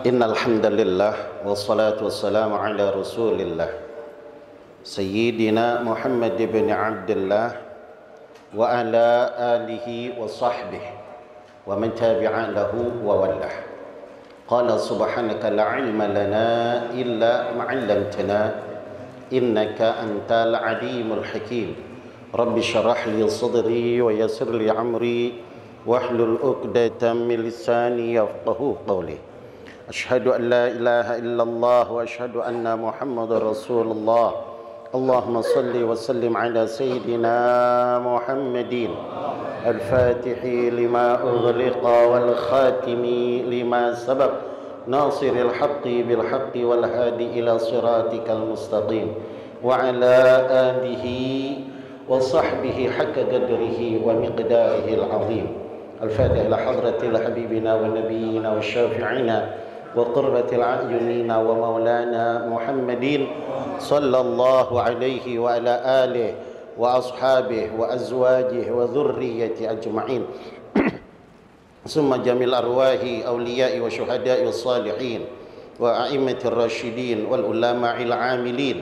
Innal hamdalillah wassalatu wassalamu ala Rasulillah Sayyidina Muhammad ibn Abdullah wa ala alihi wa sahbihi wa man tabi'a lahu wa wallah. Qala subhanaka la ilma lana illa ma 'allamtana innaka antal alimul hakim. Rabbi shrah li sadri wa yassir li amri wahlul 'uqdatam min lisani yafqahu qawli. Asyhadu an la ilaha illallah wa asyhadu anna Muhammadar Rasulullah. Allahumma salli wa sallim ala sayyidina Muhammadin al-Fatihi lima ughliqa wal khatimi lima sabaq nasiril haqqi bil haqqi wal hadi ila siratikal mustaqim wa ala alihi wa sahbihi haqqa qadrihi wa miqdarihi al-azim. Al-Fatihah ila hadratil habibina wa nabiyyina wa syafi'ina وقرة الأعينين ومولانا محمد صلى الله عليه وعلى آله وأصحابه وأزواجه وذريته أجمعين ثم جميع الأرواح أولياء وشهداء الصالحين وأئمة الراشدين والعلماء العاملين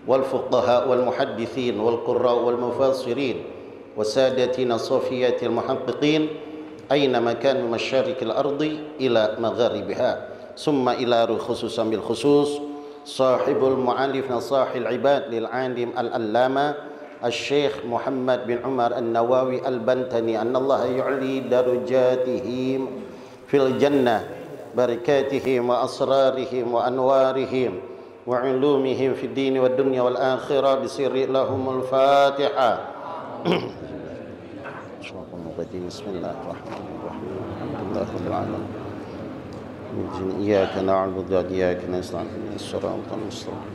والفقهاء والمحدثين والقراء والمفسرين وسادتنا الصوفية المحققين أينما كان من مشارق الأرض إلى مغاربها ثم إلى خصوصا بالخصوص صاحب المؤلف نصاح العباد للعالم العلامة الشيخ محمد بن عمر النووي البنتني أن الله يعلي درجاتهم في الجنة بركاتهم وأسرارهم وأنوارهم وعلومهم في الدين والدنيا والآخرة بسر لهم الفاتحة. بسم الله الرحمن الرحيم الحمد لله رب العالمين إياك نعبد وإياك نستعين الصراط المستقيم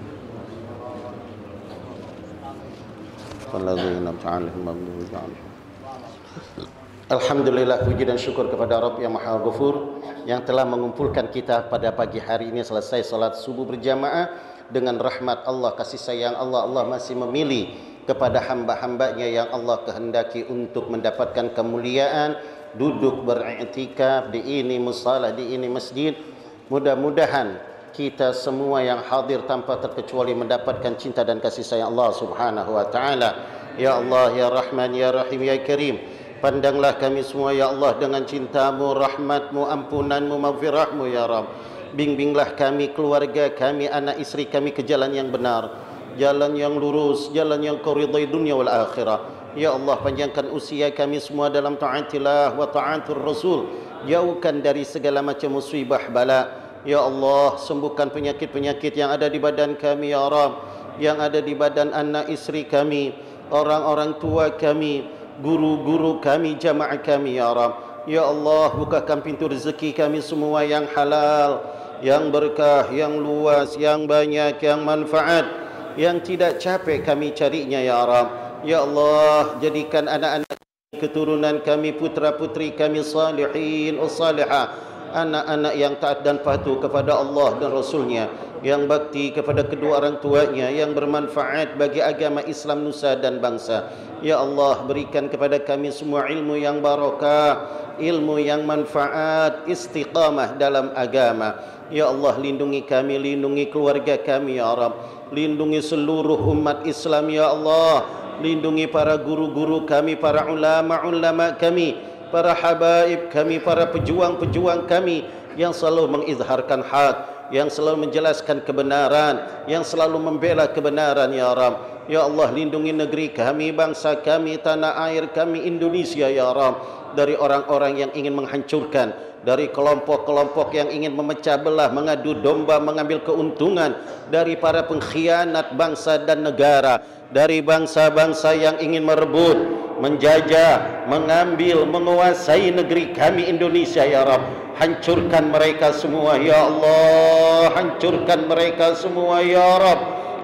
الذين أنعمت عليهم غير المغضوب عليهم. Alhamdulillah, puji dan syukur kepada Rabb yang Maha Ghafur yang telah mengumpulkan kita pada pagi hari ini selesai salat subuh berjamaah dengan rahmat Allah, kasih sayang Allah. Allah masih memilih kepada hamba-hambanya yang Allah kehendaki untuk mendapatkan kemuliaan, duduk beriktikaf di ini musala, di ini masjid. Mudah-mudahan kita semua yang hadir tanpa terkecuali mendapatkan cinta dan kasih sayang Allah Subhanahu wa taala. Ya Allah, ya Rahman, ya Rahim, ya Karim, pandanglah kami semua ya Allah dengan cintamu, rahmatmu, ampunanmu, maghfirahmu ya Rabb. Bimbinglah kami, keluarga kami, anak istri kami ke jalan yang benar, jalan yang lurus, jalan yang kau ridai dunia wal akhirah. Ya Allah, panjangkan usia kami semua dalam taatillah wa taatur Rasul. Jauhkan dari segala macam musibah bala. Ya Allah, sembuhkan penyakit-penyakit yang ada di badan kami ya Rabb, yang ada di badan anak istri kami, orang-orang tua kami, guru-guru kami, jamaah kami ya Rabb. Ya Allah, bukakan pintu rezeki kami semua yang halal, yang berkah, yang luas, yang banyak, yang manfaat, yang tidak capek kami carinya ya Rabb. Ya Allah, jadikan anak-anak keturunan kami, putra-putri kami salihin salihah, anak-anak yang taat dan patuh kepada Allah dan Rasulnya, yang bakti kepada kedua orang tuanya, yang bermanfaat bagi agama Islam nusa dan bangsa. Ya Allah, berikan kepada kami semua ilmu yang barakah, ilmu yang manfaat, istiqamah dalam agama. Ya Allah, lindungi kami, lindungi keluarga kami ya Rabb, lindungi seluruh umat Islam ya Allah. Lindungi para guru-guru kami, para ulama-ulama kami, para habaib kami, para pejuang-pejuang kami yang selalu mengizharkan hak, yang selalu menjelaskan kebenaran, yang selalu membela kebenaran ya Rabb. Ya Allah, lindungi negeri kami, bangsa kami, tanah air kami Indonesia ya Rabb, dari orang-orang yang ingin menghancurkan, dari kelompok-kelompok yang ingin memecah belah, mengadu domba, mengambil keuntungan, dari para pengkhianat bangsa dan negara, dari bangsa-bangsa yang ingin merebut, menjajah, mengambil, menguasai negeri kami Indonesia ya Rabb. Hancurkan mereka semua ya Allah, hancurkan mereka semua ya Rabb,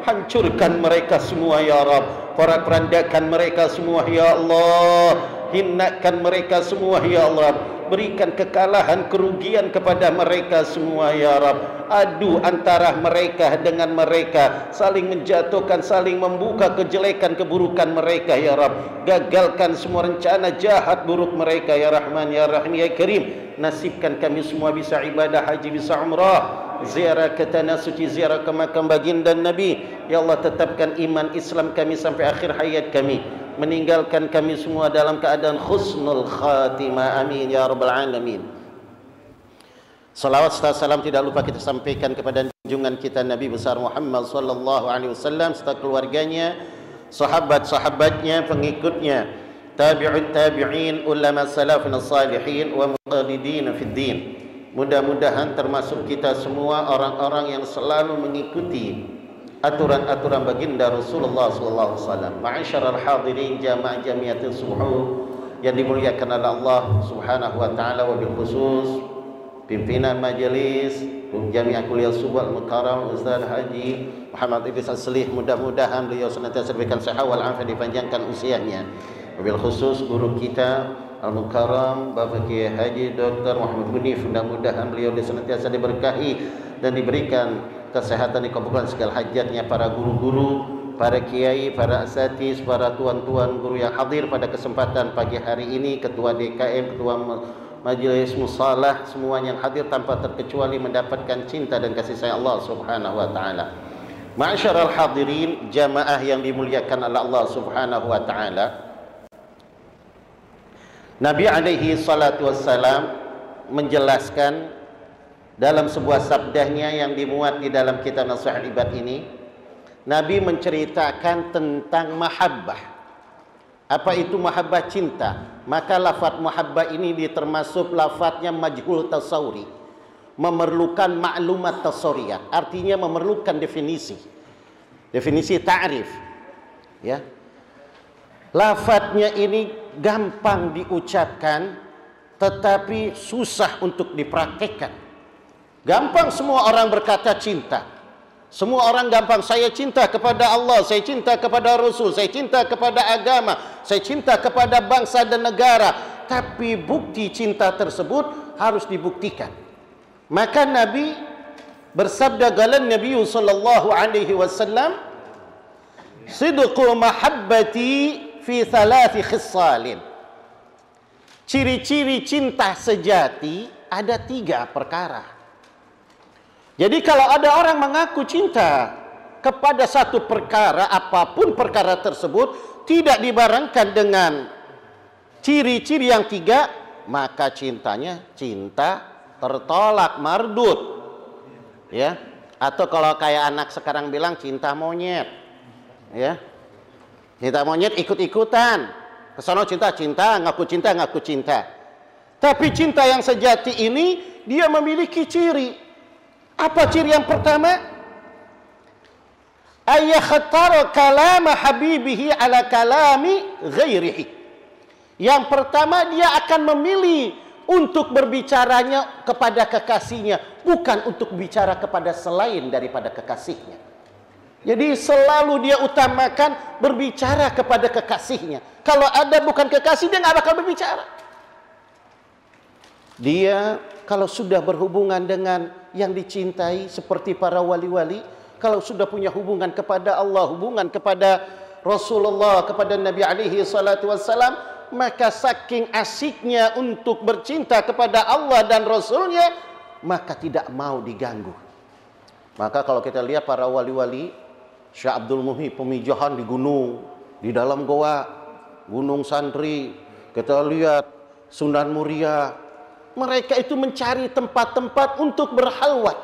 hancurkan mereka semua ya Rabb. Porak-porandakan mereka semua ya Allah, hinakan mereka semua ya Allah. berikan kekalahan, kerugian kepada mereka semua ya Rabb. Adu antara mereka dengan mereka, saling menjatuhkan, saling membuka kejelekan, keburukan mereka ya Rabb. Gagalkan semua rencana jahat buruk mereka ya Rahman ya Rahim ya Karim. Nasibkan kami semua bisa ibadah haji, bisa umrah, ziarah ke tanah suci, ziarah ke makam baginda Nabi. Ya Allah, tetapkan iman Islam kami sampai akhir hayat kami, meninggalkan kami semua dalam keadaan husnul khatimah. Amin ya rabbal alamin. Salawat serta salam tidak lupa kita sampaikan kepada junjungan kita Nabi besar Muhammad sallallahu alaihi wasallam serta keluarganya, sahabat-sahabatnya, pengikutnya, tabi'ut tabi'in, ulama salafin salihin wa muqallidin fid din. Mudah-mudahan termasuk kita semua orang-orang yang selalu mengikuti aturan-aturan baginda Rasulullah sallallahu alaihi wasallam. Ma'asyiral hadirin jamaah jamiatul subuh yang dimuliakan oleh Allah Subhanahu wa taala, wabil khusus pimpinan majelis Jamiah Kuliah Subuh Al-Mukarram Ustaz Haji Muhammad Idris Aslih, mudah-mudahan beliau senantiasa diberikan sehat wal afiat, dipanjangkan usianya. Wabil khusus guru kita Al-Mukarram Bapak Kiai Haji Dr. Muhammad Munif, mudah-mudahan beliau senantiasa diberkahi dan diberikan kesehatan, dikabulkan segala hajatnya. Para guru-guru, para kiai, para asatiz, para tuan-tuan guru yang hadir pada kesempatan pagi hari ini, ketua DKM, ketua majelis musalah, semuanya yang hadir tanpa terkecuali mendapatkan cinta dan kasih sayang Allah Subhanahu wa taala. Ma'asyiral hadirin jamaah yang dimuliakan oleh Allah Subhanahu wa taala, Nabi alaihi salatu wassalam menjelaskan dalam sebuah sabdanya yang dimuat di dalam kitab Nasihat Ibad ini. Nabi menceritakan tentang mahabbah. Apa itu mahabbah? Cinta. Maka lafaz mahabbah ini termasuk lafaznya majhul tasawuri, memerlukan maklumat tasawuriyah, artinya memerlukan definisi ta'rif ya. Lafaznya ini gampang diucapkan tetapi susah untuk dipraktekkan. Gampang semua orang berkata cinta. Semua orang gampang, saya cinta kepada Allah, saya cinta kepada Rasul, saya cinta kepada agama, saya cinta kepada bangsa dan negara. Tapi bukti cinta tersebut harus dibuktikan. Maka Nabi bersabda, galan Nabi sallallahu alaihi wasallam, sidqu mahabbati fi thalathi khisalin. Ciri-ciri cinta sejati ada 3 perkara. Jadi kalau ada orang mengaku cinta kepada satu perkara, apapun perkara tersebut, tidak dibarengkan dengan ciri-ciri yang 3, maka cintanya cinta tertolak, mardud. Ya. Atau kalau kayak anak sekarang bilang cinta monyet. Ya. Cinta monyet ikut-ikutan. Kesono cinta, ngaku cinta. Tapi cinta yang sejati ini dia memiliki ciri. Apa ciri yang pertama? Ayakhtara kalama habibihi ala kalami ghairihi. Yang pertama, dia akan memilih untuk berbicaranya kepada kekasihnya, bukan untuk bicara kepada selain daripada kekasihnya. Jadi selalu dia utamakan berbicara kepada kekasihnya. Kalau ada bukan kekasih, dia nggak bakal berbicara. Dia kalau sudah berhubungan dengan yang dicintai seperti para wali-wali, kalau sudah punya hubungan kepada Allah, hubungan kepada Rasulullah, kepada Nabi alaihi salatu wassalam, maka saking asiknya untuk bercinta kepada Allah dan Rasulnya, maka tidak mau diganggu. Maka kalau kita lihat para wali-wali, Syekh Abdul Muhyi pemijahan di gunung, di dalam goa, Gunung Santri, kita lihat Sunan Muria, mereka itu mencari tempat-tempat untuk berhalwat,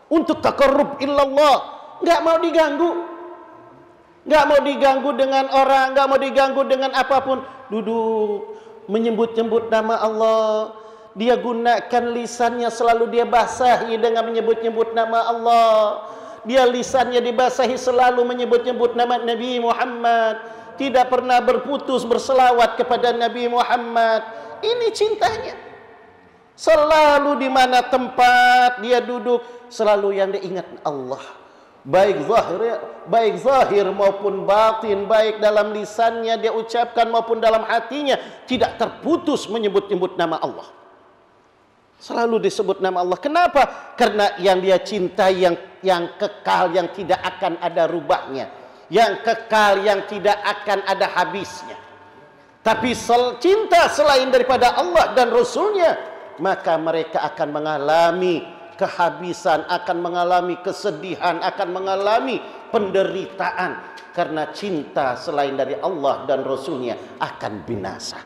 untuk taqarrub illallah, nggak mau diganggu, nggak mau diganggu dengan orang, nggak mau diganggu dengan apapun. Duduk menyebut-nyebut nama Allah, dia gunakan lisannya selalu dia basahi dengan menyebut-nyebut nama Allah. Dia lisannya dibasahi selalu menyebut-nyebut nama Nabi Muhammad, tidak pernah berputus berselawat kepada Nabi Muhammad. Ini cintanya. Selalu di mana tempat dia duduk, selalu yang diingat Allah. Baik zahir maupun batin, baik dalam lisannya dia ucapkan maupun dalam hatinya, tidak terputus menyebut-nyebut nama Allah. Selalu disebut nama Allah. Kenapa? Karena yang dia cintai yang kekal, yang tidak akan ada rubahnya, yang kekal, yang tidak akan ada habisnya. Tapi cinta selain daripada Allah dan Rasulnya, maka mereka akan mengalami kehabisan, akan mengalami kesedihan, akan mengalami penderitaan. Karena cinta selain dari Allah dan Rasulnya akan binasa.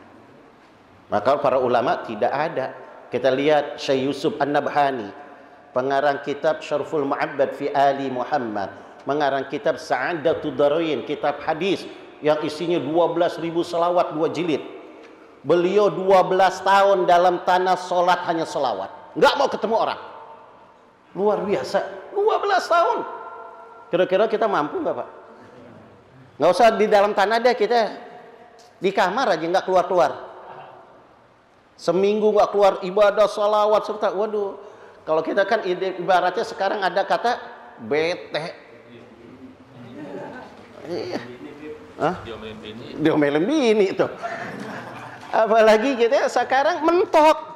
Maka para ulama tidak ada. Kita lihat Syekh Yusuf An-Nabhani, pengarang kitab Syarful Mu'abbad fi Ali Muhammad, mengarang kitab Sa'adatud Darain, kitab hadis yang isinya 12.000 selawat 2 jilid. Beliau 12 tahun dalam tanah solat hanya selawat, nggak mau ketemu orang. Luar biasa, 12 tahun. Kira-kira kita mampu nggak, Pak? Nggak usah di dalam tanah deh, kita di kamar aja nggak keluar-keluar. Seminggu nggak keluar ibadah, salawat, serta waduh. Kalau kita kan ibaratnya sekarang ada kata bete. Iya. Diomelin bini itu. Apalagi kita sekarang mentok.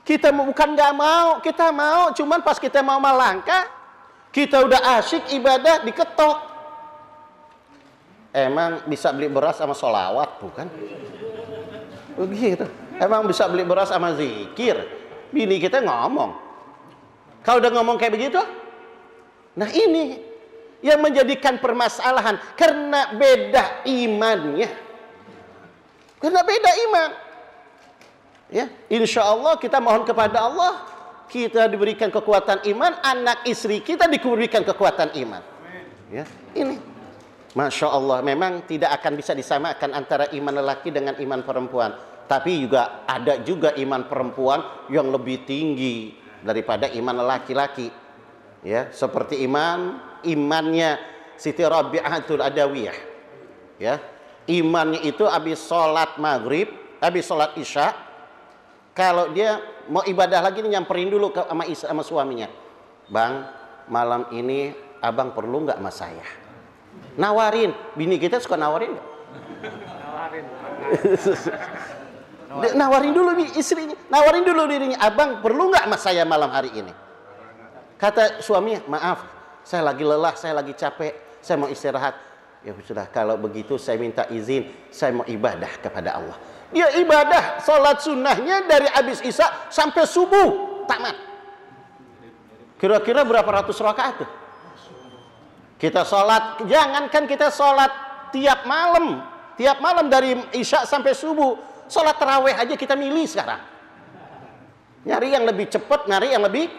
Kita bukan nggak mau, kita mau. Cuman pas kita mau melangkah, kita udah asyik ibadah diketok. Emang bisa beli beras sama sholawat, bukan? Begitu. Emang bisa beli beras sama zikir. Bini kita ngomong. Kalau udah ngomong kayak begitu, nah ini yang menjadikan permasalahan. Karena beda imannya. Karena beda iman. Ya, insya Allah kita mohon kepada Allah, kita diberikan kekuatan iman, anak istri kita diberikan kekuatan iman. Ya, ini. Masya Allah, memang tidak akan bisa disamakan antara iman lelaki dengan iman perempuan. Tapi juga ada juga iman perempuan yang lebih tinggi daripada iman laki-laki. Ya, seperti imannya Siti Rabi'atul Adawiyah. Ya, imannya itu habis sholat maghrib, habis sholat isya, kalau dia mau ibadah lagi nyamperin dulu sama suaminya. Bang, malam ini abang perlu nggak sama saya? Nawarin, bini kita suka nawarin nggak? Nawarin. Nawarin dulu nih istrinya, nawarin dulu dirinya, abang perlu nggak sama saya malam hari ini? Kata suaminya, maaf, saya lagi lelah, saya lagi capek, saya mau istirahat. Ya sudah, kalau begitu saya minta izin, saya mau ibadah kepada Allah. Dia ibadah, sholat sunnahnya dari habis isya sampai subuh tamat. Kira-kira berapa ratus rakaat tuh? Kita sholat, jangankan kita sholat tiap malam dari isya sampai subuh. Sholat tarawih aja kita milih sekarang. Nyari yang lebih cepat, nyari yang lebih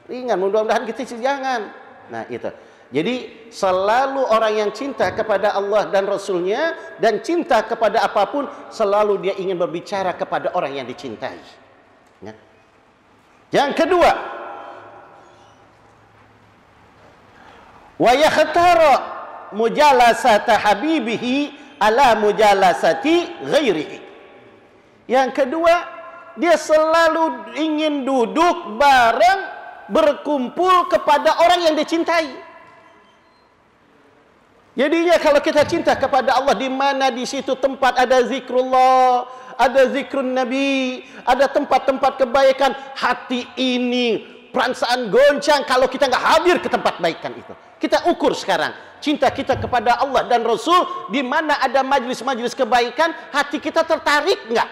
ringan. Mudah-mudahan kita jangan. Nah itu. Jadi selalu orang yang cinta kepada Allah dan Rasulnya dan cinta kepada apapun, selalu dia ingin berbicara kepada orang yang dicintai. Ya. Yang kedua, wa yakhtara mujalasata habibihi ala mujalasati ghairihi. Yang kedua, dia selalu ingin duduk bareng, berkumpul kepada orang yang dicintai. Jadinya kalau kita cinta kepada Allah, di mana di situ tempat ada zikrullah, ada zikrun Nabi, ada tempat-tempat kebaikan, hati ini perasaan goncang kalau kita nggak hadir ke tempat kebaikan itu. Kita ukur sekarang cinta kita kepada Allah dan Rasul, di mana ada majelis-majelis kebaikan, hati kita tertarik nggak?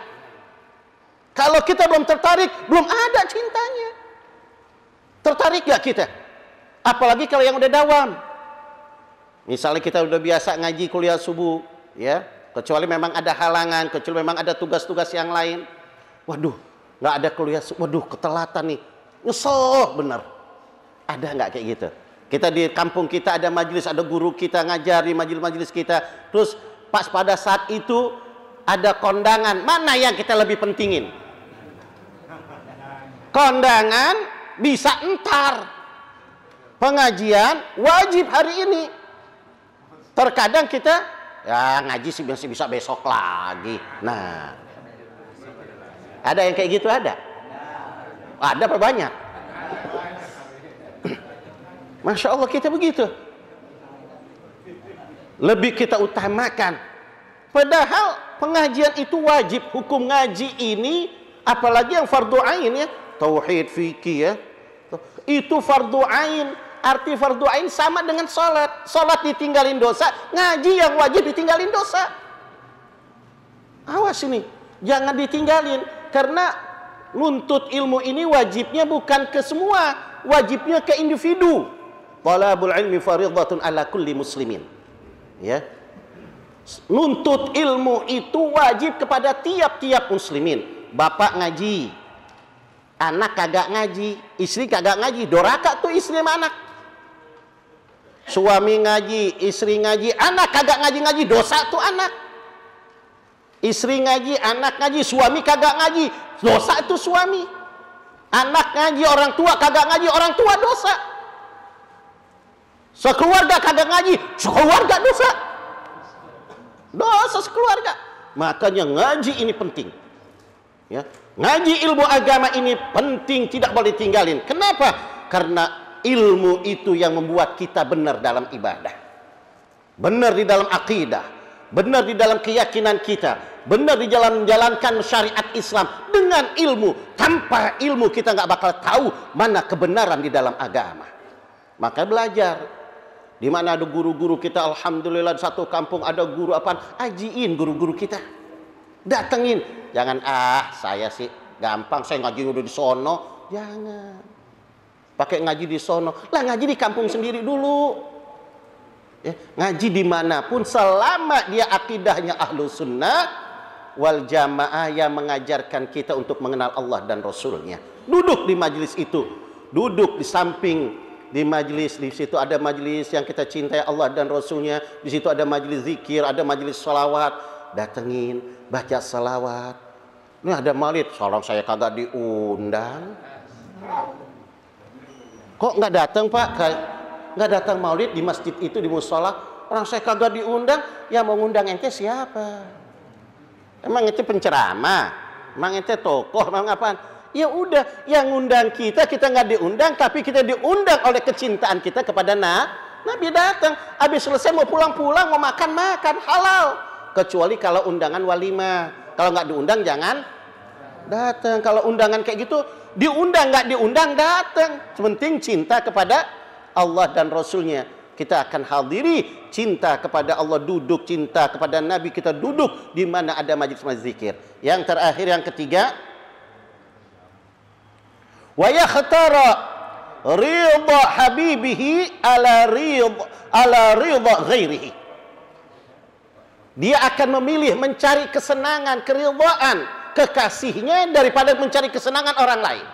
Kalau kita belum tertarik, belum ada cintanya. Tertarik gak kita? Apalagi kalau yang udah dawam. Misalnya kita udah biasa ngaji kuliah subuh, ya, kecuali memang ada halangan, kecuali memang ada tugas-tugas yang lain. Waduh, nggak ada kuliah subuh, waduh ketelatan nih, nyesel bener. Ada nggak kayak gitu? Kita di kampung kita ada majelis, ada guru kita ngajari majelis-majelis kita. Terus pas pada saat itu ada kondangan, mana yang kita lebih pentingin? Kondangan bisa entar, pengajian wajib hari ini. Terkadang kita ya ngaji sih bisa besok lagi. Nah, ada yang kayak gitu ada? Ada apa banyak? Masya Allah kita begitu. Lebih kita utamakan. Padahal pengajian itu wajib. Hukum ngaji ini Apalagi yang fardu ain ya, tauhid, fikih ya. Itu fardu ain. Arti fardu ain sama dengan sholat. Sholat ditinggalin dosa, ngaji yang wajib ditinggalin dosa. Awas ini, jangan ditinggalin. Karena nuntut ilmu ini wajibnya bukan ke semua, wajibnya ke individu. Talabul ilmi fardhatun ala kulli muslimin. Ya. Nuntut ilmu itu wajib kepada tiap-tiap muslimin. Bapak ngaji, anak kagak ngaji, istri kagak ngaji, doraka tuh istri sama anak. Suami ngaji, istri ngaji, anak kagak ngaji-ngaji, dosa tuh anak. Istri ngaji, anak ngaji, suami kagak ngaji, dosa itu suami. Anak ngaji, orang tua kagak ngaji, orang tua dosa. Sekeluarga kagak ngaji, sekeluarga dosa. Dosa sekeluarga. Makanya ngaji ini penting. Ya, ngaji ilmu agama ini penting, tidak boleh tinggalin. Kenapa? Karena ilmu itu yang membuat kita benar dalam ibadah, benar di dalam akidah, benar di dalam keyakinan kita, benar di dalam menjalankan syariat Islam dengan ilmu. Tanpa ilmu kita nggak bakal tahu mana kebenaran di dalam agama. Maka belajar. Di mana ada guru-guru kita, alhamdulillah di satu kampung ada guru apaan? Ajiin guru-guru kita. Datengin. Jangan saya sih gampang, saya ngaji udah di sono. Jangan. Pakai ngaji di sono. Lah ngaji di kampung sendiri dulu. Ya, ngaji dimanapun selama dia akidahnya ahlu sunnah wal jamaah yang mengajarkan kita untuk mengenal Allah dan Rasulnya. Duduk di majelis itu. Duduk di samping di majelis, di situ ada majelis yang kita cintai Allah dan Rasulnya, di situ ada majelis zikir, ada majelis salawat, datengin, baca salawat. Ini ada maulid, seorang saya kagak diundang. Kok nggak datang Pak? Nggak datang maulid di masjid itu, di musola, orang saya kagak diundang. Yang mau ngundang ente siapa? Emang ente penceramah? Emang ente tokoh? Emang apaan? Ya udah, yang ngundang kita nggak diundang, tapi kita diundang oleh kecintaan kita kepada Nabi. Datang, habis selesai mau pulang-pulang, mau makan-makan, halal. Kecuali kalau undangan walimah. Kalau nggak diundang jangan datang. Kalau undangan kayak gitu, diundang nggak diundang datang. Sementing cinta kepada Allah dan Rasulnya. Kita akan hadiri cinta kepada Allah, duduk cinta kepada Nabi, kita duduk di mana ada majelis zikir. Yang terakhir, yang ketiga, wa yakhtara ridha habibihi ala ridha ghairihi. Dia akan memilih mencari kesenangan, keridhaan kekasihnya daripada mencari kesenangan orang lain.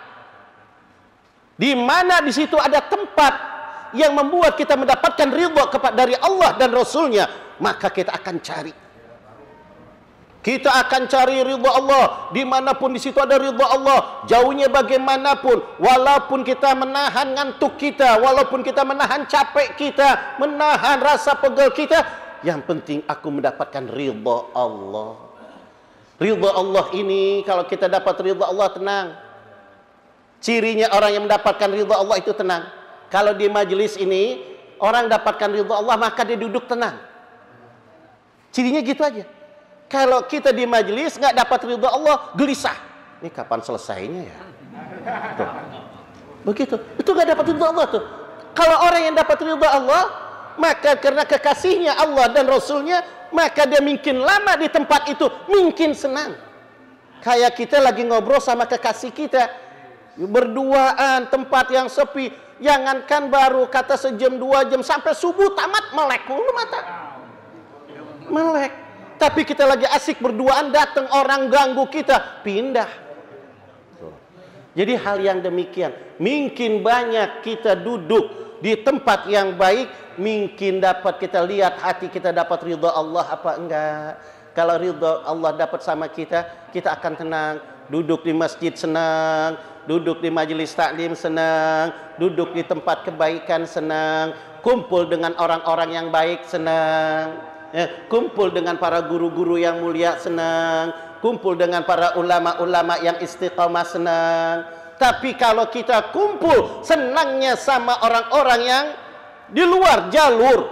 Di mana di situ ada tempat yang membuat kita mendapatkan ridha dari Allah dan Rasulnya, maka kita akan cari. Kita akan cari ridha Allah dimanapun di situ ada ridha Allah. Jauhnya bagaimanapun, walaupun kita menahan ngantuk kita, walaupun kita menahan capek kita, menahan rasa pegel kita, yang penting aku mendapatkan ridha Allah. Ridha Allah ini, kalau kita dapat ridha Allah, tenang. Cirinya orang yang mendapatkan ridha Allah itu tenang. Kalau di majelis ini orang dapatkan ridha Allah, maka dia duduk tenang. Cirinya gitu aja. Kalau kita di majelis nggak dapat ridha Allah, gelisah. Ini kapan selesainya ya? Tuh. Begitu. Itu nggak dapat ridha Allah tuh. Kalau orang yang dapat ridha Allah, maka karena kekasihnya Allah dan Rasulnya, maka dia mungkin lama di tempat itu, mungkin senang. Kayak kita lagi ngobrol sama kekasih kita, berduaan, tempat yang sepi. Jangankan baru kata sejam 2 jam sampai subuh tamat, melek mulu mata. Melek. Tapi kita lagi asik berduaan, datang orang ganggu kita, pindah. Jadi hal yang demikian, mungkin banyak kita duduk di tempat yang baik, mungkin dapat kita lihat hati kita dapat ridha Allah apa enggak. Kalau ridha Allah dapat sama kita, kita akan tenang. Duduk di masjid senang, duduk di majelis taklim senang, duduk di tempat kebaikan senang, kumpul dengan orang-orang yang baik senang. Ya, kumpul dengan para guru-guru yang mulia senang, kumpul dengan para ulama-ulama yang istiqamah senang. Tapi kalau kita kumpul senangnya sama orang-orang yang di luar jalur,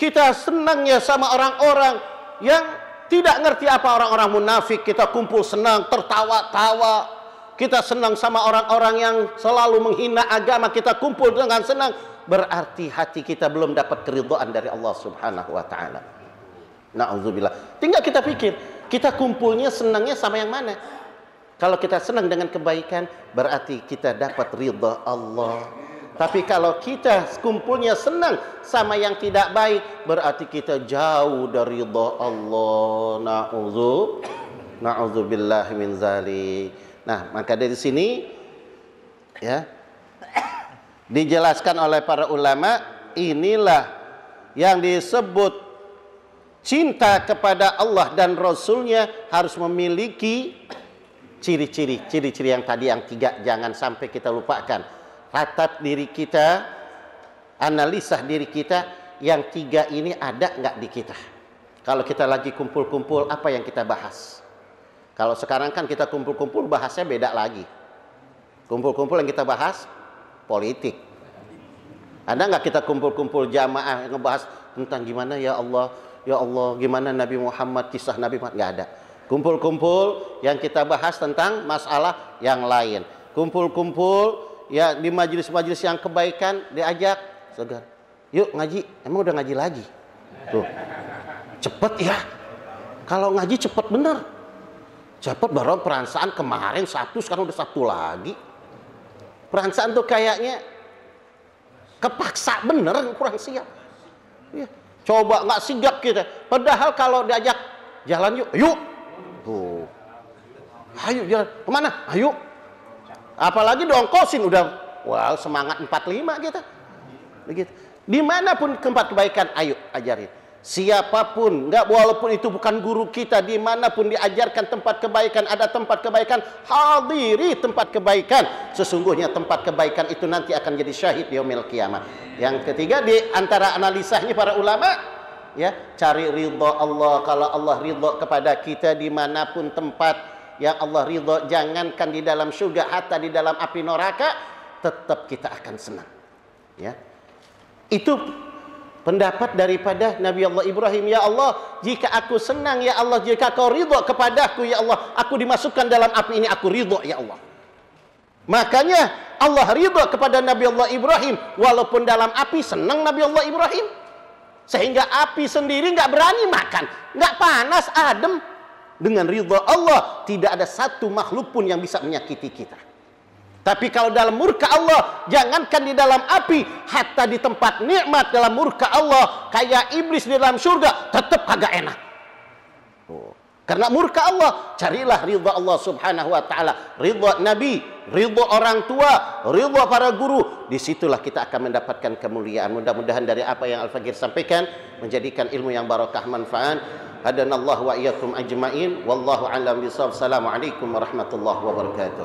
kita senangnya sama orang-orang yang Tidak ngerti apa orang-orang munafik. Kita kumpul senang, tertawa-tawa. Kita senang sama orang-orang yang selalu menghina agama. Kita kumpul dengan senang. Berarti hati kita belum dapat keridhaan dari Allah Subhanahu wa ta'ala. Na'udzubillah. Tinggal kita pikir, kita kumpulnya senangnya sama yang mana? Kalau kita senang dengan kebaikan, berarti kita dapat ridha Allah. Tapi kalau kita kumpulnya senang sama yang tidak baik, berarti kita jauh dari ridha Allah. Na'udzubillah min zalik. Nah, maka dari sini ya dijelaskan oleh para ulama, inilah yang disebut cinta kepada Allah dan Rasulnya harus memiliki ciri-ciri yang tadi yang 3, jangan sampai kita lupakan. Ratap diri kita, analisa diri kita, yang 3 ini ada nggak di kita? Kalau kita lagi kumpul-kumpul, apa yang kita bahas? Kalau sekarang kan kita kumpul-kumpul, bahasnya beda lagi. Kumpul-kumpul yang kita bahas politik. Ada nggak kita kumpul-kumpul jamaah yang ngebahas tentang gimana ya Allah, gimana Nabi Muhammad, kisah Nabi Muhammad? Nggak ada. Kumpul-kumpul yang kita bahas tentang masalah yang lain. Kumpul-kumpul ya di majelis-majelis yang kebaikan, diajak segar. Yuk ngaji, emang udah ngaji lagi? Tuh, cepet ya. Kalau ngaji cepet bener. Cepet, baru perasaan kemarin 1, sekarang udah 1 lagi. Perasaan tuh kayaknya kepaksa bener, kurang siap. Ya, coba nggak sigap kita. Padahal kalau diajak jalan yuk. Tuh, ayo jalan kemana? Ayo. Apalagi diongkosin udah, wow, semangat 45 kita. Begitu. Dimanapun tempat kebaikan, ayo ajarin. Siapapun, nggak, walaupun itu bukan guru kita, dimanapun diajarkan tempat kebaikan, ada tempat kebaikan, hadiri tempat kebaikan. Sesungguhnya tempat kebaikan itu nanti akan jadi syahid yaumil qiyamah. Yang ketiga, di antara analisanya para ulama, ya, cari ridha Allah. Kalau Allah ridha kepada kita dimanapun tempat yang Allah ridha, jangankan di dalam surga, hatta di dalam api neraka, tetap kita akan senang. Ya, itu pendapat daripada Nabi Allah Ibrahim. Ya Allah, jika aku senang, ya Allah, jika kau ridha kepadaku, ya Allah, aku dimasukkan dalam api ini, aku ridha, ya Allah. Makanya Allah ridha kepada Nabi Allah Ibrahim, walaupun dalam api, senang Nabi Allah Ibrahim. Sehingga api sendiri nggak berani makan, nggak panas, adem. Dengan ridha Allah, tidak ada satu makhluk pun yang bisa menyakiti kita. Tapi kalau dalam murka Allah, jangankan di dalam api, hatta di tempat nikmat dalam murka Allah, kayak iblis di dalam surga, tetap kagak enak. Karena murka Allah, carilah ridha Allah Subhanahu wa ta'ala, ridha Nabi, ridha orang tua, ridha para guru. Disitulah kita akan mendapatkan kemuliaan. Mudah-mudahan dari apa yang Al-Faqir sampaikan menjadikan ilmu yang barakah, manfaat. Hadanallahu wa iyyakum ajma'in. Wallahu a'lam bishawab. Assalamualaikum warahmatullahi wabarakatuh.